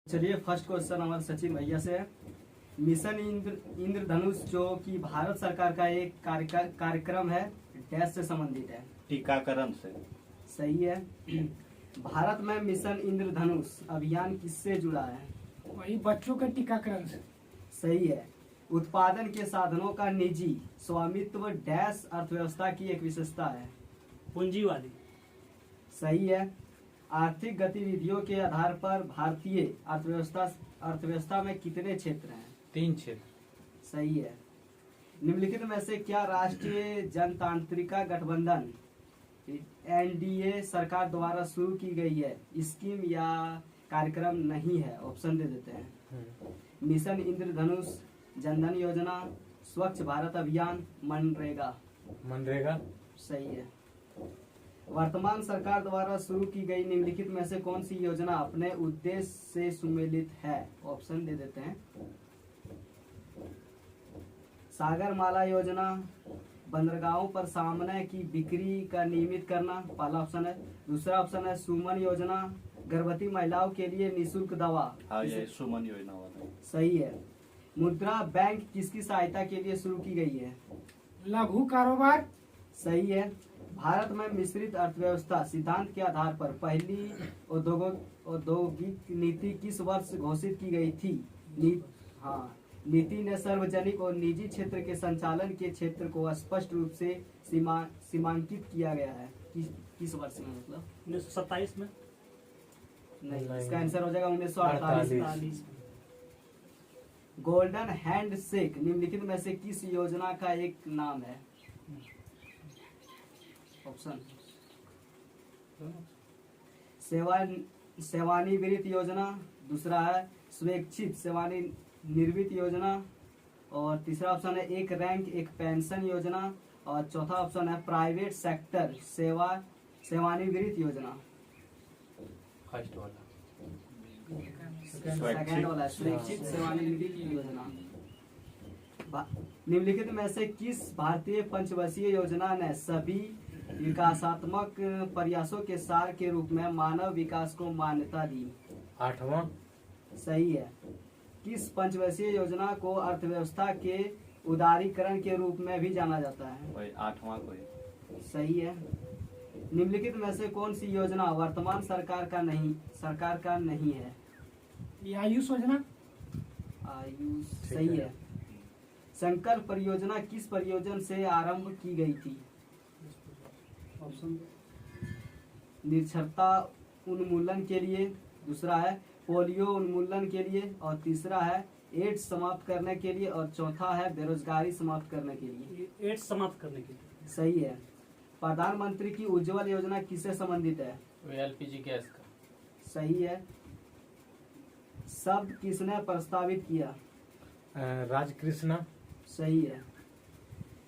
चलिए first question हमारे सचिन भैया से है। मिशन इंद्रधनुष जो कि भारत सरकार का एक कार्यक्रम है, डैश से संबंधित है। टीकाकरण से। सही है। भारत में मिशन इंद्रधनुष अभियान किससे जुड़ा है? वही बच्चों के टीकाकरण से। सही है। उत्पादन के साधनों का निजी स्वामित्व डैश अर्थव्यवस्था की एक विशेषता है। पूंजीवादी। सही है। आर्थिक गतिविधियों के आधार पर भारतीय अर्थव्यवस्था में कितने क्षेत्र हैं? 3 क्षेत्र। सही है। निम्नलिखित में से क्या राष्ट्रीय जनतांत्रिक गठबंधन एनडीए सरकार द्वारा शुरू की गई है स्कीम या कार्यक्रम नहीं है? ऑप्शन दे देते हैं। मिशन इंद्रधनुष, जनधन योजना, स्वच्छ भारत अभियान, मनरेगा। मनरेगा। सही है। वर्तमान सरकार द्वारा शुरू की गई निम्नलिखित में से कौन सी योजना अपने उद्देश्य से सुमेलित है? ऑप्शन दे देते हैं। सागरमाला योजना, बंदरगाहों पर सामान की बिक्री का नियमित करना, पहला ऑप्शन है। दूसरा ऑप्शन है सुमन योजना, गर्भवती महिलाओं के लिए निःशुल्क दवा। हाँ, ये सुमन योजना वाला। सही है। मुद्रा बैंक किसकी सहायता के लिए शुरू की गई है? लघु कारोबार। सही है। भारत में मिश्रित अर्थव्यवस्था सिद्धांत के आधार पर पहली औद्योगिक नीति किस वर्ष घोषित की गई थी? नीति ने सार्वजनिक और निजी क्षेत्र के संचालन के क्षेत्र को स्पष्ट रूप से सीमांकित किया गया है। किस वर्ष में? मतलब 1927 में। नहीं, इसका आंसर हो जाएगा 1948। गोल्डन हैंड शेक निम्नलिखित में से किस योजना का एक नाम है? ऑप्शन। सेवानिवृत्त योजना, दूसरा है स्वेच्छित सेवानिवृत्त योजना, और तीसरा ऑप्शन है एक रैंक एक पेंशन योजना, और चौथा ऑप्शन है प्राइवेट सेक्टर सेवानिवृत्त योजना। फर्स्ट वाला। सेकंड वाला स्वैच्छिक सेवानिवृत्त योजना। निम्नलिखित में से किस भारतीय पंचवर्षीय योजना ने सभी विकासात्मक प्रयासों के सार के रूप में मानव विकास को मान्यता दी? 8वां। सही है। किस पंचवर्षीय योजना को अर्थव्यवस्था के उदारीकरण के रूप में भी जाना जाता है? वही 8वां कोई। सही है। निम्नलिखित में से कौन सी योजना वर्तमान सरकार का नहीं है? आयुष योजना। आयुष। सही है। संकल्प परियोजना किस परियोजना से आरंभ की गई थी? ऑप्शन। निरक्षरता उन्मूलन के लिए, दूसरा है पोलियो उन्मूलन के लिए, और तीसरा है एड्स समाप्त करने के लिए, और चौथा है बेरोजगारी समाप्त करने के लिए। एड्स समाप्त करने के लिए। सही है। प्रधानमंत्री की उज्ज्वल योजना किससे संबंधित है? एलपीजी गैस का। सही है। शब्द किसने प्रस्तावित किया? राजकृष्ण। सही है।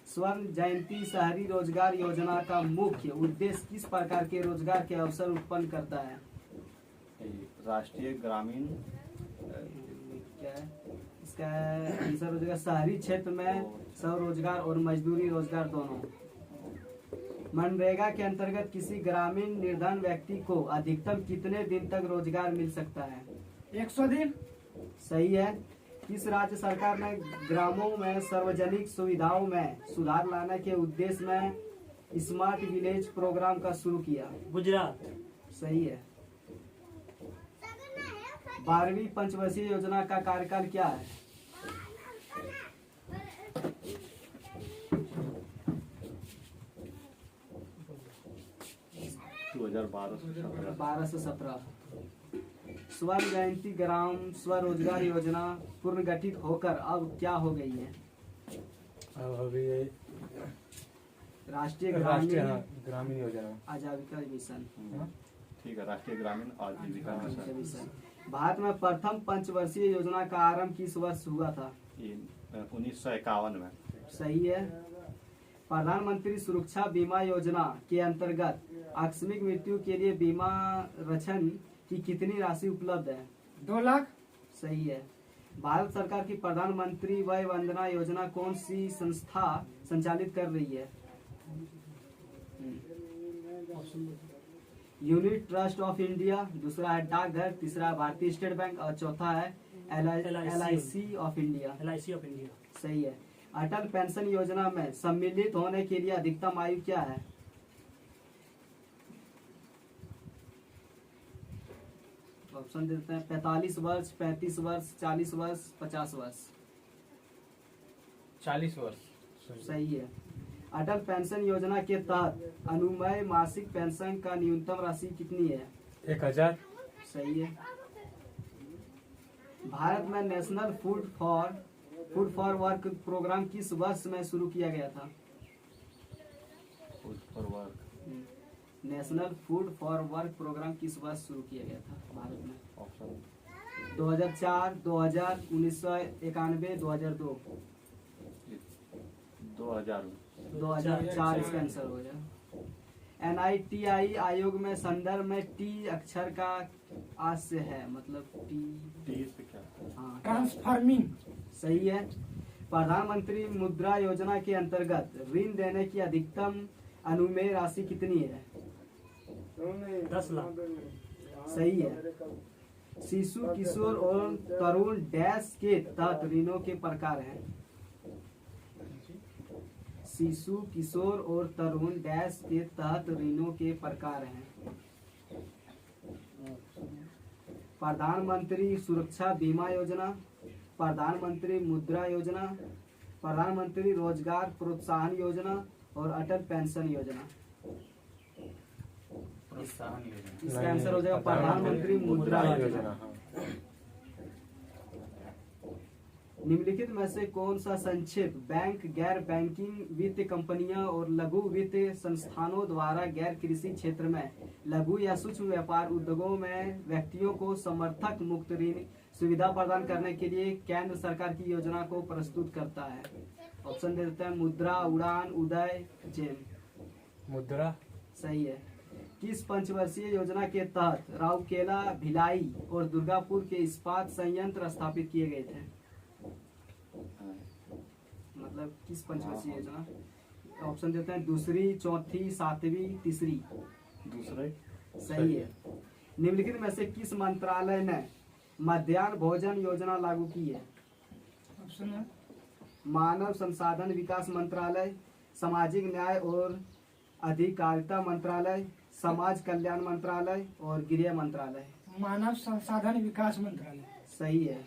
स्वर्ण जयंती शहरी रोजगार योजना का मुख्य उद्देश्य किस प्रकार के रोजगार के अवसर उत्पन्न करता है? राष्ट्रीय ग्रामीण क्या है इसका आंसर हो जाएगा शहरी क्षेत्र में स्वरोजगार और मजदूरी रोजगार दोनों। मनरेगा के अंतर्गत किसी ग्रामीण निर्धन व्यक्ति को अधिकतम कितने दिन तक रोजगार मिल सकता है? 100 दिन। सही है। किस राज्य सरकार ने ग्रामों में सार्वजनिक सुविधाओं में सुधार लाने के उद्देश्य में स्मार्ट विलेज प्रोग्राम का शुरू किया? गुजरात। सही है। 12वीं पंचवर्षीय योजना का कार्यकाल क्या है? से 17। स्वर्ण जयंती ग्राम स्वरोजगार योजना पुनर्गठित होकर अब क्या हो गई है? अब अभी राष्ट्रीय ग्रामीण योजना आजीविका मिशन। ठीक है, राष्ट्रीय ग्रामीण आजीविका मिशन। भारत में प्रथम पंचवर्षीय योजना का आरंभ किस वर्ष हुआ था? 1951 में। सही है। प्रधानमंत्री सुरक्षा बीमा योजना के अंतर्गत आकस्मिक मृत्यु के लिए बीमा रक्षण की कितनी राशि उपलब्ध है? 2 लाख। सही है। भारत सरकार की प्रधानमंत्री वय वंदना योजना कौन सी संस्था संचालित कर रही है? यूनिट ट्रस्ट ऑफ इंडिया, दूसरा है डाकघर, तीसरा है भारतीय स्टेट बैंक और चौथा है LIC of India. LIC of India. सही है। अटल पेंशन योजना में सम्मिलित होने के लिए अधिकतम आयु क्या है? ऑप्शन देते हैं 45 वर्ष, 35 वर्ष, 40 वर्ष, 50 वर्ष। 40 वर्ष। सही है। अटल पेंशन योजना के तहत अनुमेय मासिक पेंशन का न्यूनतम राशि कितनी है? 1000। सही है। भारत में national food for work programme किस वर्ष में शुरू किया गया था? Food for work national food for work programme किस वर्ष शुरू किया गया था भारत में? ऑप्शन 2004, 2000, 1991, 2002। 2000 2004 इसका आंसर हो जाए। NITI आयोग में संदर्भ में टी अक्षर का आज से है, मतलब टी। टी से क्या? हाँ, ट्रांसफार्मिंग। सही है। प्रधानमंत्री मुद्रा योजना के अंतर्गत ऋण देने की अधिकतम अनुमेय राशि कितनी है? 10 लाख। सही है। शिशु, किशोर और तरुण डैश के तहत ऋणों के प्रकार हैं। शिशु, किशोर और तरुण डैश के तहत ऋणों के प्रकार हैं। प्रधानमंत्री सुरक्षा बीमा योजना, प्रधानमंत्री मुद्रा योजना, प्रधानमंत्री रोजगार प्रोत्साहन योजना और अटल पेंशन योजना। प्रोत्साहन योजना। इसका आंसर हो जाएगा प्रधानमंत्री मुद्रा योजना। हाँ। निम्नलिखित में से कौन सा संक्षेप बैंक, गैर बैंकिंग वित्त कंपनियां और लघु वित्त संस्थानों द्वारा गैर कृषि क्षेत्र में लघु या सूक्ष्म व्यापार उद्योगों में व्यक्तियों को समर्थक मुक्त ऋण सुविधा प्रदान करने के लिए केंद्र सरकार की योजना को प्रस्तुत करता है? ऑप्शन दे देते हैं मुद्रा, उड़ान, उदय, जेम। मुद्रा। सही है। किस पंचवर्षीय योजना के तहत राउरकेला, भिलाई और दुर्गापुर के इस्पात संयंत्र स्थापित किए गए थे? मतलब किस पंचवर्षीय योजना? ऑप्शन देते हैं दूसरी, चौथी, सातवीं, तीसरी। दूसरे। सही है। निम्नलिखित में से किस मंत्रालय ने मध्याह्न भोजन योजना लागू की है? ऑप्शन है मानव संसाधन विकास मंत्रालय, सामाजिक न्याय और अधिकारिता मंत्रालय, समाज कल्याण मंत्रालय और गृह मंत्रालय। मानव संसाधन विकास मंत्रालय। सही है।